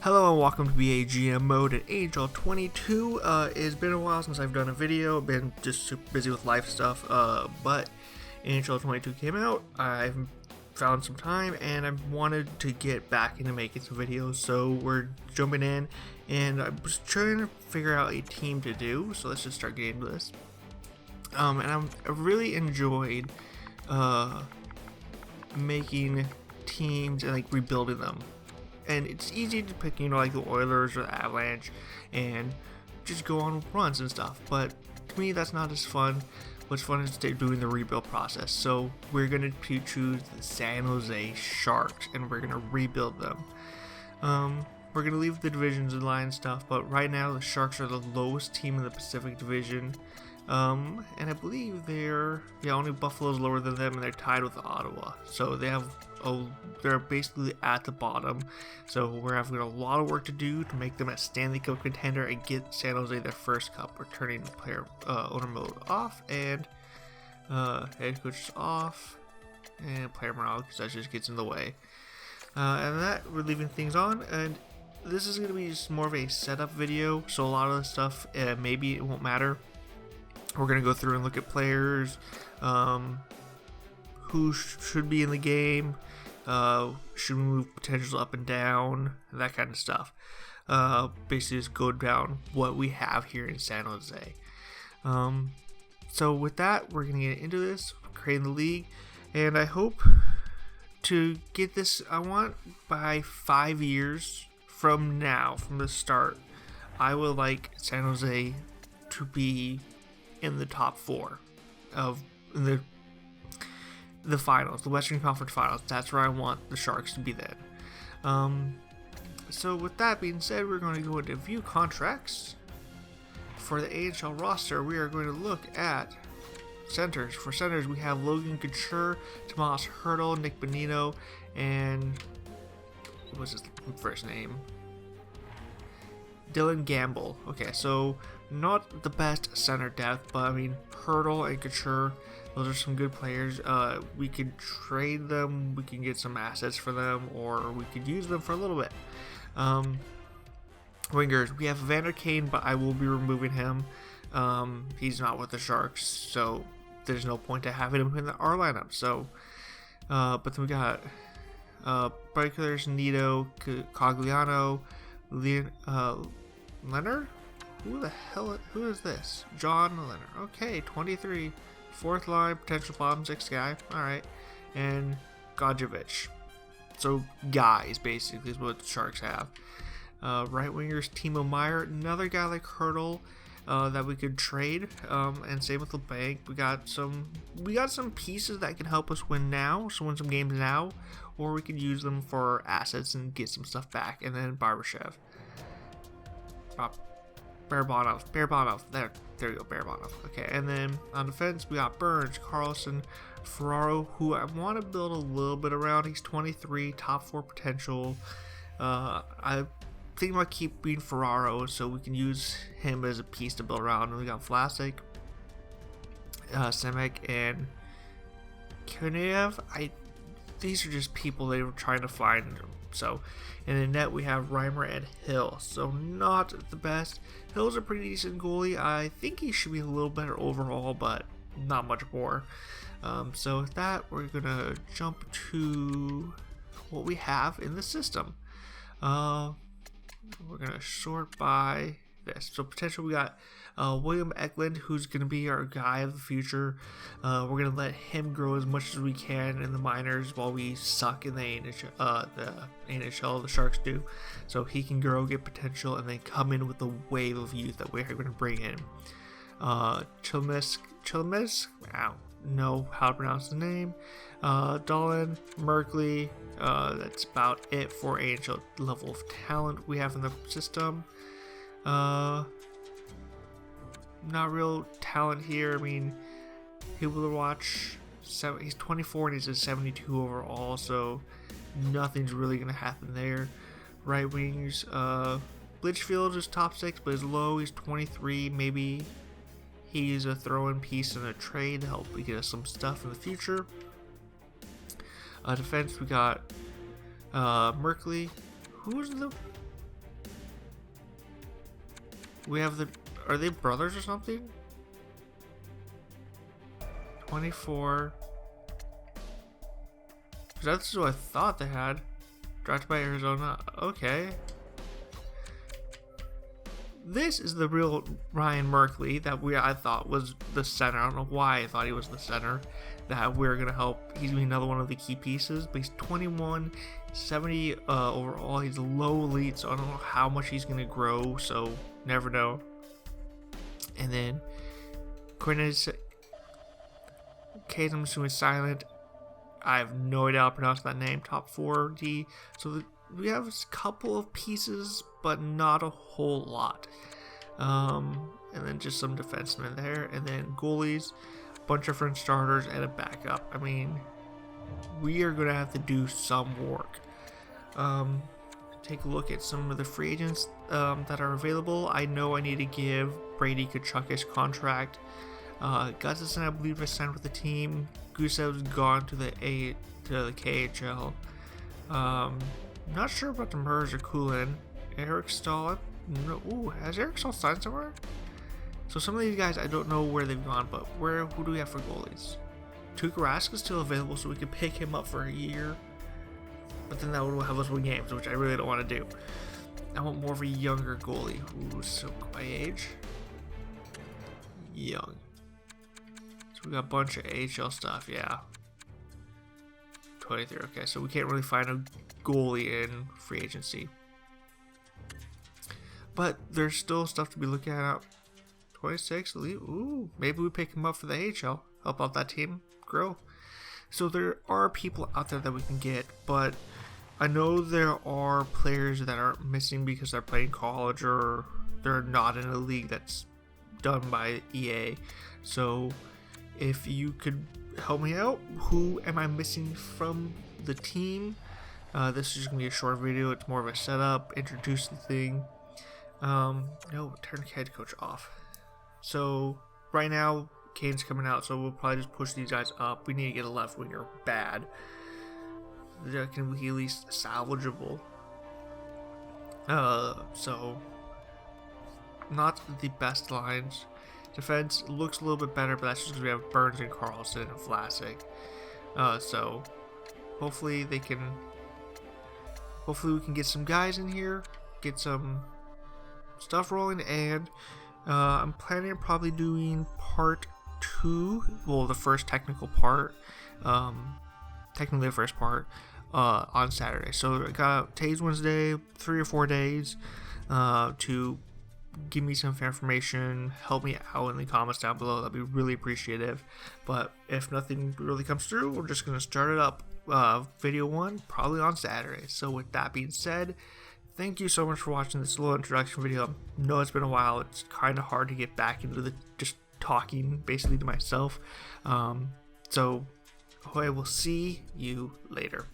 Hello and welcome to BAGM mode at NHL 22. It's been a while since I've done a video. I've been just super busy with life stuff, but NHL 22 came out. I've found some time and I wanted to get back into making some videos, so we're jumping in and I was trying to figure out a team to do, so let's just start getting into this. And I really enjoyed making teams and like rebuilding them. And it's easy to pick, like the Oilers or the Avalanche and just go on runs and stuff. But to me, that's not as fun. What's fun is doing the rebuild process. So we're going to choose the San Jose Sharks and we're going to rebuild them. We're going to leave the divisions in line and stuff. But right now, the Sharks are the lowest team in the Pacific Division. And I believe only Buffalo's lower than them and they're tied with Ottawa. So they're basically at the bottom. So we're having a lot of work to do to make them a Stanley Cup contender and get San Jose their first cup. We're turning player owner mode off and head coach off and player morale because that just gets in the way. And that we're leaving things on, and this is going to be just more of a setup video. So a lot of the stuff maybe it won't matter. We're going to go through and look at players, who should be in the game, should we move potentials up and down, that kind of stuff. Basically just go down what we have here in San Jose. So with that, we're going to get into this, creating the league, and I hope to get this, I want by 5 years from now, from the start, I would like San Jose to be in the top 4 of the finals, the Western Conference Finals. That's where I want the Sharks to be then. So with that being said, we're going to go into view contracts. For the AHL roster, we are going to look at centers. For centers, we have Logan Couture, Tomas Hertl, Nick Bonino, and what was his first name? Dylan Gamble. Okay, so not the best center depth, but I mean, Hertl and Couture, those are some good players. We could trade them, we can get some assets for them, or we could use them for a little bit. Wingers, we have Vander Kane, but I will be removing him. He's not with the Sharks, so there's no point to having him in our lineup. So, but then we got Breakers, Nito, Cogliano, Leonard? Who is this? John Leonard. Okay, 23. Fourth line, potential bottom 6 guy. Alright. And Godjevich. So, guys, basically, is what the Sharks have. Right wingers, Timo Meyer. Another guy like Hertl that we could trade. And same with the bank. We got some pieces that can help us win now. So win some games now. Or we could use them for assets and get some stuff back. And then Barbashev. Barabanov. There we go, Barabanov. Okay, and then on defense, we got Burns, Carlson, Ferraro, who I want to build a little bit around. He's 23, top 4 potential. I think about keeping Ferraro so we can use him as a piece to build around. And we got Vlasic, Semek, and Konev. These are just people they were trying to find. So, in the net we have Reimer and Hill. So not the best. Hill's a pretty decent goalie. I think he should be a little better overall, but not much more. So with that, we're gonna jump to what we have in the system. We're gonna sort by this. So potential, we got William Eklund, who's going to be our guy of the future. We're going to let him grow as much as we can in the minors while we suck in the NHL, the Sharks do. So he can grow, get potential, and then come in with the wave of youth that we're going to bring in. Chilmisk, I don't know how to pronounce the name. Dolan, Merkley, that's about it for AHL level of talent we have in the system. Not real talent here. I mean, people to watch. He's 24 and he's a 72 overall, so nothing's really gonna happen there. Right wings, Litchfield is top 6, but is low. He's 23. Maybe he's a throw-in piece in a trade to help get us some stuff in the future. Defense, we got Merkley. Who's the We have the... Are they brothers or something? 24. That's what I thought they had. Drafted by Arizona. Okay. This is the real Ryan Merkley that I thought was the center. I don't know why I thought he was the center. That we're going to help. He's going to be another one of the key pieces. But he's 21, 70 overall. He's low elite, so I don't know how much he's going to grow. So, never know. And then, Cornelius... Okay, I'm assuming silent. I have no idea how to pronounce that name. Top 4D. So we have a couple of pieces, but not a whole lot. And then just some defensemen there. And then goalies, a bunch of French starters, and a backup. I mean, we are going to have to do some work. Take a look at some of the free agents that are available. I know I need to give Brady Tkachuk his contract. Gustafson, I believe, is signed with the team. Gusev's gone to the KHL. Not sure about the Murs or Kulin. Eric Stahl. No, ooh, has Eric Stahl signed somewhere? So some of these guys, I don't know where they've gone, but who do we have for goalies? Tuukka Rask is still available, so we can pick him up for a year. But then that would have us win games, which I really don't want to do. I want more of a younger goalie who's so by age. Young. We got a bunch of AHL stuff, yeah. 23, okay, so we can't really find a goalie in free agency. But there's still stuff to be looking at. 26, elite, ooh, maybe we pick him up for the AHL. Help out that team grow. So there are people out there that we can get, but I know there are players that are missing because they're playing college or they're not in a league that's done by EA. So if you could help me out, who am I missing from the team? This is going to be a short video. It's more of a setup, introduce the thing. No, turn head coach off. So right now, Kane's coming out, so we'll probably just push these guys up. We need to get a left winger bad. That can be at least salvageable. So not the best lines. Defense looks a little bit better, but that's just because we have Burns and Carlson and Vlasic. So hopefully we can get some guys in here, get some stuff rolling, and I'm planning on probably doing part 2, well, the first technical part, technically the first part, on Saturday. So I got today's Wednesday, 3 or 4 days to give me some information, help me out in the comments down below. That'd be really appreciative. But if nothing really comes through, we're just going to start it up. Video 1 probably on Saturday. So with that being said, thank you so much for watching this little introduction video. I know it's been a while. It's kind of hard to get back into the just talking basically to myself. So I will see you later.